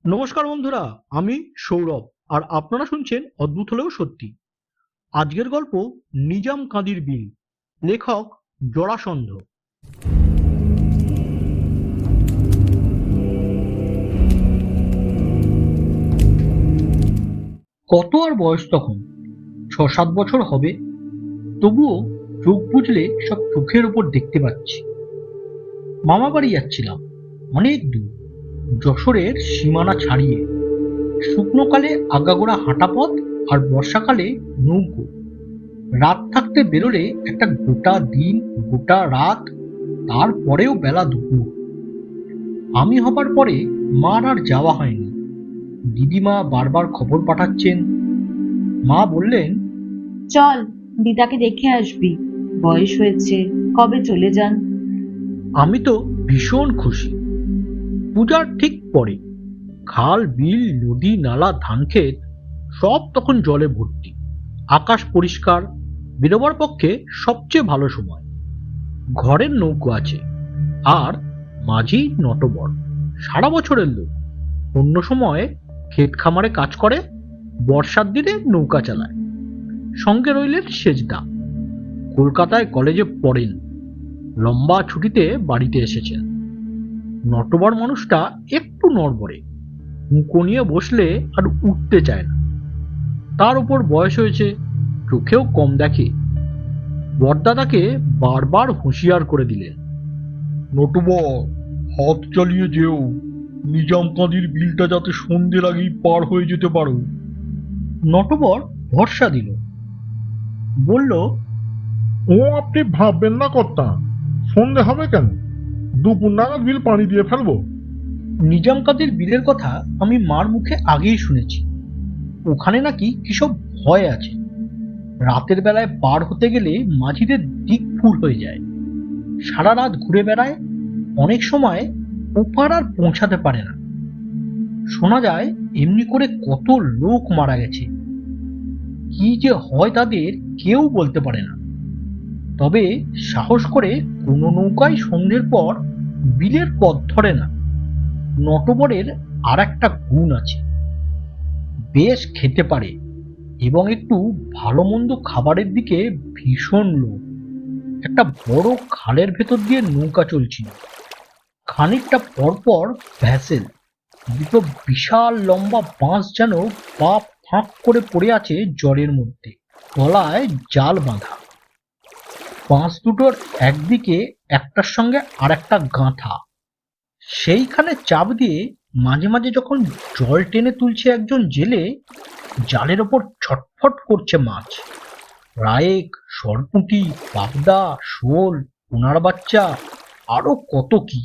নমস্কার বন্ধুরা, আমি সৌরভ আর আপনারা শুনছেন অদ্ভুত হলেও সত্যি। আজকের গল্প নিজাম কাদির বিল, লেখক জরাসন্ধ। কত আর বয়স তখন, 6-7 বছর হবে। তবুও চোখ বুজলে সব চোখের উপর দেখতে পাচ্ছি। মামা বাড়ি যাচ্ছিলাম, অনেক দূর, যশোরের সীমানা ছাড়িয়ে। শুকনোকালে আগাগোড়া হাঁটা পথ, আর বর্ষাকালে নৌকো। রাত থাকতে বেরোলে একটা গোটা দিন, গোটা রাত, তারপরেও বেলা দুপুর। আমি হবার পরে মার আর যাওয়া হয়নি। দিদিমা বারবার খবর পাঠাচ্ছেন। মা বললেন, চল, দিদাকে দেখে আসবি, বয়স হয়েছে, কবে চলে যান। আমি তো ভীষণ খুশি। পূজার ঠিক পরে খাল, বিল, নদী, নালা, ধানক্ষেত সব তখন জলে ভর্তি। আকাশ পরিষ্কার, বেরোবার পক্ষে সবচেয়ে ভালো সময়। ঘরের নৌকো আছে, আর মাঝি নটবর, সারা বছরের লোক। অন্য সময় ক্ষেত খামারে কাজ করে, বর্ষার দিনে নৌকা চালায়। সঙ্গে রইলেন সেজদা, কলকাতায় কলেজে পড়েন, লম্বা ছুটিতে বাড়িতে এসেছেন। নটবর মানুষটা একটু নড়বড়ে, মুখো নিয়ে বসলে আর উঠতে চায় না। তার উপর বয়স হয়েছে, চোখেও কম দেখে। বড়দাদাকে বারবার হুঁশিয়ার করে দিলেন, নটবর, হাত চালিয়ে যেও, নিজাম কাঁদির বিলটা যাতে সন্ধ্যের আগেই পার হয়ে যেতে পারো। নটবর ভরসা দিল, বলল, ও আপনি ভাববেন না কর্তা, সন্ধে হবে কেন, দুপুর নাগাদ বিল পানি দিয়ে ফেলবো। নিজাম কাদের বিলের কথা আমি মার মুখে আগেই শুনেছি। ওখানে নাকি কিসব ভয় আছে। রাতের বেলায় পার হতে গেলে মাঝিদের দিক ভুল হয়ে যায়। সারা রাত ঘুরে বেড়ায়, অনেক সময় ওপার আর পৌঁছাতে পারে না। শোনা যায় এমনি করে কত লোক মারা গেছে। কি যে হয় তাদের কেউ বলতে পারে না। তবে সাহস করে কোনো নৌকায় সন্ধ্যের পর বিলের পথ ধরে না। নটবরের আর একটা গুণ আছে, বেশ খেতে পারে এবং একটু ভালো মন্দ খাবারের দিকে ভীষণ লোভ। একটা বড় খালের ভেতর দিয়ে নৌকা চলছিল। খানিকটা পরপর ভ্যাসেল, দুটো বিশাল লম্বা বাঁশ যেন পা ফাঁক করে পড়ে আছে জলের মধ্যে, তলায় জাল বাঁধা। বাঁশ দুটোর একদিকে একটার সঙ্গে আর একটা গাঁথা। সেইখানে চাপ দিয়ে মাঝে মাঝে যখন জল টেনে তুলছে একজন জেলে, জালের ওপর ছটফট করছে মাছ। রায়েক, সরপুঁটি, পাবদা, শোল, পোনার বাচ্চা, আরো কত কি।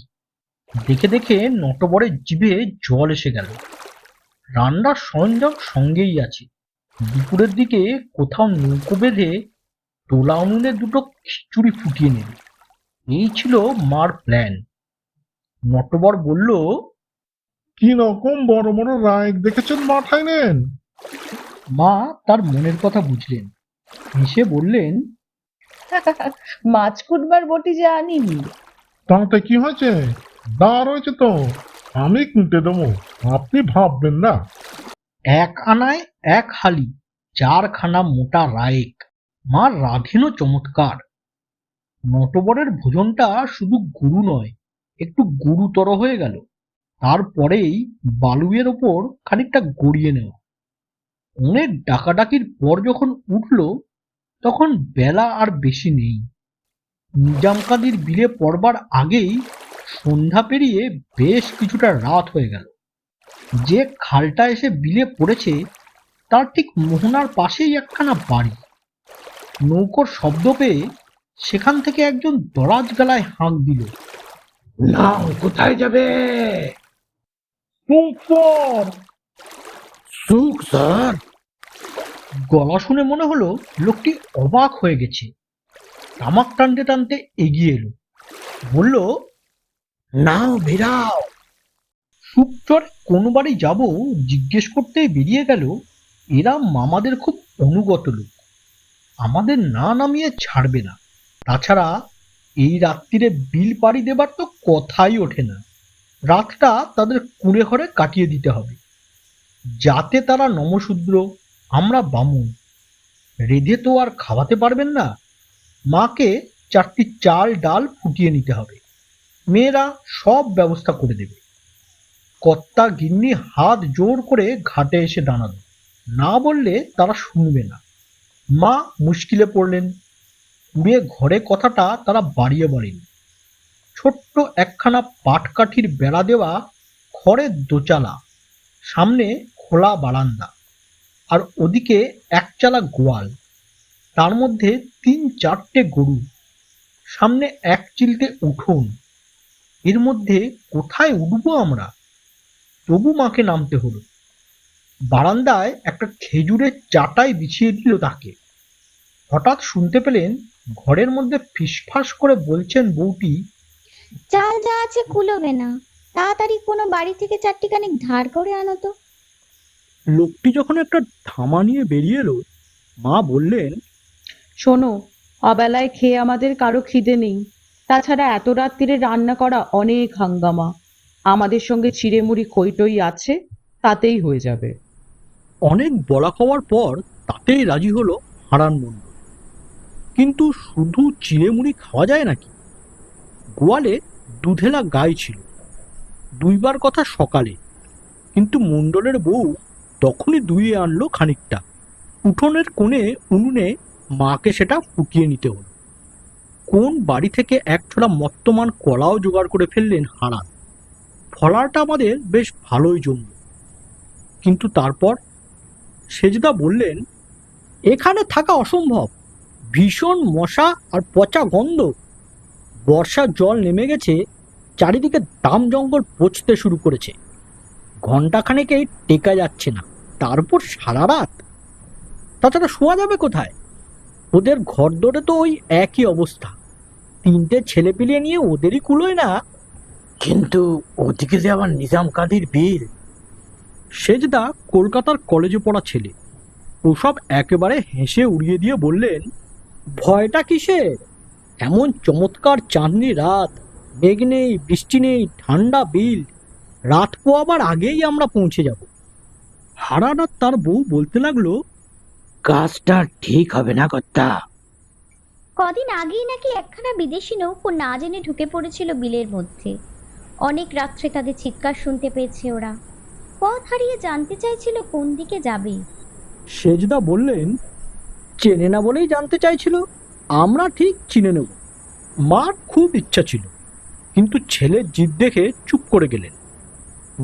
দেখে দেখে নটবরের জিভে জল এসে গেল। রান্নার সরঞ্জাম সঙ্গেই আছে। দুপুরের দিকে কোথাও নৌকো বেঁধে তোলা উনুনে দুটো খিচুড়ি ফুটিয়ে নেবে, এই ছিল মার প্ল্যান। নটবর বলল, কি রকম বড় বড় রায় দেখেছেন মাথায় নেন। মা তার মনের কথা বুঝলেন, হেসে বললেন, মাছ কুটবার বটি যে আনিনি। তাতে কি হয়েছে, দা রয়েছে তো, আমি কুটে দেবো, আপনি ভাববেন না। এক আনায় এক হালি 4খানা মোটা রায়েক। মার রাঁধেনও চমৎকার। নটবরের ভোজনটা শুধু গুরু নয়, একটু গুরুতর হয়ে গেল। তারপরেই বালুয়ের ওপর খানিকটা গড়িয়ে নেওয়া। অনেক ডাকাডাকির পর যখন উঠল, তখন বেলা আর বেশি নেই। নিজাম কাদির বিলে পড়বার আগেই সন্ধ্যা পেরিয়ে বেশ কিছুটা রাত হয়ে গেল। যে খালটা এসে বিলে পড়েছে তার ঠিক মোহনার পাশেই একখানা বাড়ি। নৌকোর শব্দ পেয়ে সেখান থেকে একজন দরাজ গলায় হাঁক দিল, নাও, কোথায় যাবে? সুপার। সুখ স্যার। গলা শুনে মনে হলো লোকটি অবাক হয়ে গেছে। তামাক টানতে টানতে এগিয়ে এলো, বলল, নাও বেরাও। সুপচর কোন বাড়ি যাব জিজ্ঞেস করতে বেরিয়ে গেল। এরা মামাদের খুব অনুগত লোক, আমাদের না নামিয়ে ছাড়বে না। তাছাড়া এই রাত্রিরে বিল পাড়ি দেবার তো কথাই ওঠে না। রাতটা তাদের কুঁড়ে ঘরে কাটিয়ে দিতে হবে, যাতে তারা নমশূদ্র, আমরা বামুন। রেঁধে তো আর খাওয়াতে পারবেন না। মাকে 4টি চাল ডাল ফুটিয়ে নিতে হবে। মেয়েরা সব ব্যবস্থা করে দেবে। কর্তা গিন্নি হাত জোর করে ঘাটে এসে দাঁড়ালো। না বললে তারা শুনবে না। মা মুশকিলে পড়লেন। কুড়ে ঘরে কথাটা তারা বাড়িয়ে বলেনি। ছোট্ট একখানা পাটকাঠির বেড়া দেওয়া খড়ের দোচালা, সামনে খোলা বারান্দা, আর ওদিকে একচালা গোয়াল, তার মধ্যে 3-4টে গরু, সামনে এক চিলতে উঠোন। এর মধ্যে কোথায় উঠবো আমরা? তবু মাকে নামতে হলো। বারান্দায় একটা খেজুরের চাটাই বিছিয়ে দিল তাকে। হঠাৎ শুনতে পেলেন ঘরের মধ্যে ফিসফাস করে বলছেন বউটি, চাল যা আছে কুলোবে না, তাড়াতাড়ি কোনো বাড়ি থেকে 4টি ধার করে আনো তো। লোকটি যখন একটা ধামা নিয়ে বেরিয়ে এলো, মা বললেন, শোনো, অবেলায় খেয়ে আমাদের কারো খিদে নেই। তাছাড়া এত রাত্রিরে রান্না করা অনেক হাঙ্গামা। আমাদের সঙ্গে চিড়েমুড়ি খইটই আছে, তাতেই হয়ে যাবে। অনেক বলা খাওয়ার পর তাতেই রাজি হলো হারান মণ্ডল। কিন্তু শুধু চিড়েমুড়ি খাওয়া যায় নাকি? গোয়ালে দুধেলা গাই ছিল। 2বার কথা সকালে, কিন্তু মণ্ডলের বউ তখনই দুইয়ে আনলো খানিকটা। উঠোনের কোণে উনুনে মাকে সেটা ফুটিয়ে নিতে হলো। কোন বাড়ি থেকে এক ছোড়া মর্তমান কলাও জোগাড় করে ফেললেন হারান। ফলাটা আমাদের বেশ ভালোই জমল। কিন্তু তারপর সেজদা বললেন, এখানে থাকা অসম্ভব। ভীষণ মশা আর পচা গন্ধ। বর্ষার জল নেমে গেছে, চারিদিকে দাম জঙ্গল পচতে শুরু করেছে। ঘণ্টাখানেকেই টেকা যাচ্ছে না, তারপর সারা রাত। তাছাড়া শোয়া যাবে কোথায়? ওদের ঘর দরে তো ওই একই অবস্থা। 3টে ছেলে পিলিয়ে নিয়ে ওদেরই কুলোয় না। কিন্তু ওদিকে যে আবার নিজাম কাদির বিল। সেজদা কলকাতার কলেজে পড়া ছেলে। ওসব একেবারে হেসে উড়িয়ে দিয়ে বললেন, ভয়টা কিসের? এমন চমৎকার চাঁদনি রাত, মেঘ নেই, বৃষ্টি নেই, ঠান্ডা বিল। রাত পোয়াবার আগেই আমরা পৌঁছে যাব। হারান আর তার বউ বলতে লাগলো, কাজটা ঠিক হবে না কর্তা। কদিন আগেই নাকি একখানা বিদেশি নৌকো না জেনে ঢুকে পড়েছিল বিলের মধ্যে। অনেক রাত্রে তাদের চিৎকার শুনতে পেয়েছে ওরা। পথ হারিয়ে জানতে চাইছিল কোন দিকে যাবে। সেজদা বললেন, চেনে না বলেই জানতে চাইছিল। আমরা ঠিক চিনে নেব। মার খুব ইচ্ছা ছিল, কিন্তু ছেলের জিদ দেখে চুপ করে গেলেন।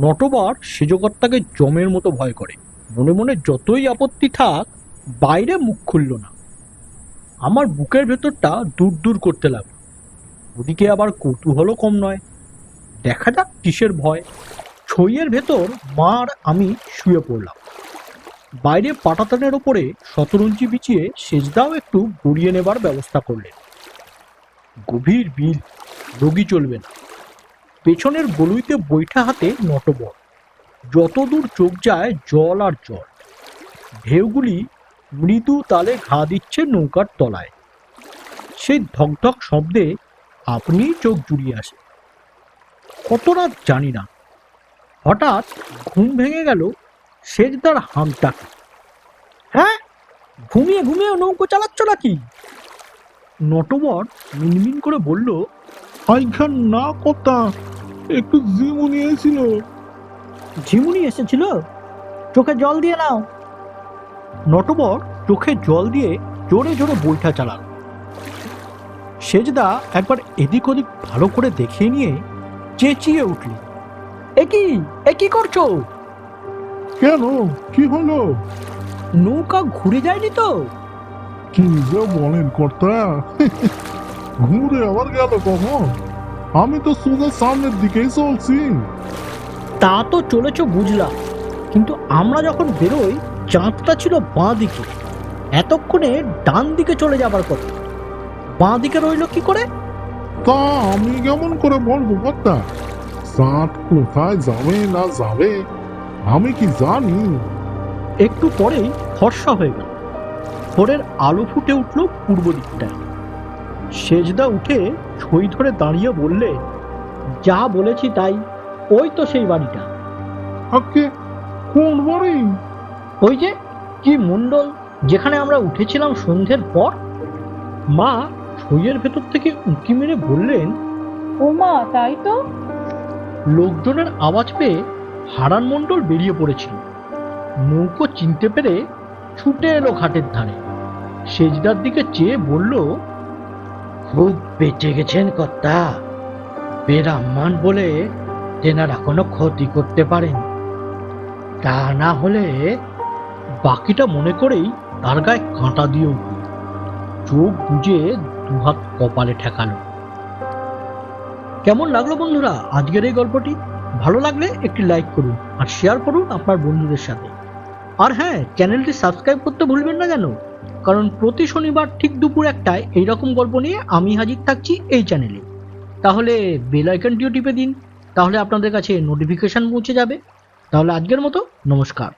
নটবর সেজকর্তাকে জমের মতো ভয় করে। মনে মনে যতই আপত্তি থাক, বাইরে মুখ খুলল না। আমার বুকের ভেতরটা দূর দূর করতে লাগলো। ওদিকে আবার কৌতূহলও কম নয়। দেখা যাক কিসের ভয়। ছইয়ের ভেতর মার আমি শুয়ে পড়লাম। বাইরে পাটাতনের ওপরে শতরঞ্জি বিছিয়ে সেজদাও একটু গড়িয়ে নেবার ব্যবস্থা করলেন। গভীর বিল, রোগী চলবে না। পেছনের গলুইতে বৈঠা হাতে নটবর। যতদূর চোখ যায় জল আর জল। ঢেউগুলি মৃদু তালে ঘা দিচ্ছে নৌকার তলায়। সেই ধকধক শব্দে আপনিই চোখ জুড়িয়ে আসে। কত রাত জানি না। হঠাৎ ঘুম ভেঙে গেল সেজদার হাঁক ডাকে। হ্যাঁ, ঘুমিয়ে ঘুমিয়ে নৌকো চালাচ্ছ নাকি? নটবর মিনমিন করে বলল, আইখান না কর্তা, একটু জিমুনি এসেছিল। ঝিমুনি এসেছিল? চোখে জল দিয়ে নাও। নটবর চোখে জল দিয়ে জোরে জোরে বৈঠা চালাল। সেজদা একবার এদিক ওদিক ভালো করে দেখে নিয়ে চেঁচিয়ে উঠল, একই করছো? কেন, কি হলো? নৌকা ঘুরে যায়নি তো? কি যে বলেন কর্তা, ঘুরে আবার গেল কখন? আমি তো সোজা সামনের দিকেই চলছি। তা তো চলেছ বুঝলাম, কিন্তু আমরা যখন বেরোই চাঁদটা ছিল বাঁ দিকে। এতক্ষণে ডান দিকে চলে যাবার কথা। বাঁ দিকে রইল কি করে? তা আমি কেমন করে বলবো কর্তা? চাঁদ কোথায় যাবে না যাবে আমি কি জানি? একটু পরেই ফর্সা হয়ে গেল। ভোরের আলো ফুটে উঠল পূর্ব দিকটায়। সেজদা উঠে ছই ধরে দাঁড়িয়ে বললে, যা বলেছি তাই। ওই তো সেই বাড়িটা। আজকে কোন বাড়ি? ওই যে কি মণ্ডল, যেখানে আমরা উঠেছিলাম সন্ধ্যের পর। মা ছইয়ের ভেতর থেকে উঁকি মেরে বললেন। ও মা, তাই তো। লোকজনের আওয়াজ পেয়ে হারান মণ্ডল বেরিয়ে পড়েছিল। নৌকো চিনতে পেরে ছুটে এলো ঘাটের ধারে, সেজদার দিকে চেয়ে বলল, খুব বেঁচে গেছেন কর্তা, বেরাম্মান বলে তেনারা কোনো ক্ষতি করতে পারেন, তা না হলে। বাকিটা মনে করেই তার গায়ে কাঁটা দিয়ে উঠল, চোখ বুজে দুহাত কপালে ঠেকালো। কেমন লাগলো বন্ধুরা আজকের এই গল্পটি? ভালো লাগলে একটি লাইক করুন আর শেয়ার করুন আপনার বন্ধুদের সাথে। আর হ্যাঁ, চ্যানেলটি সাবস্ক্রাইব করতে ভুলবেন না যেন, কারণ প্রতি শনিবার ঠিক দুপুর 1টায় এইরকম গল্প নিয়ে আমি হাজির থাকছি এই চ্যানেলে। তাহলে বেল আইকনটিও টিপে দিন, তাহলে আপনাদের কাছে নোটিফিকেশন পৌঁছে যাবে। তাহলে আজকের মতো নমস্কার।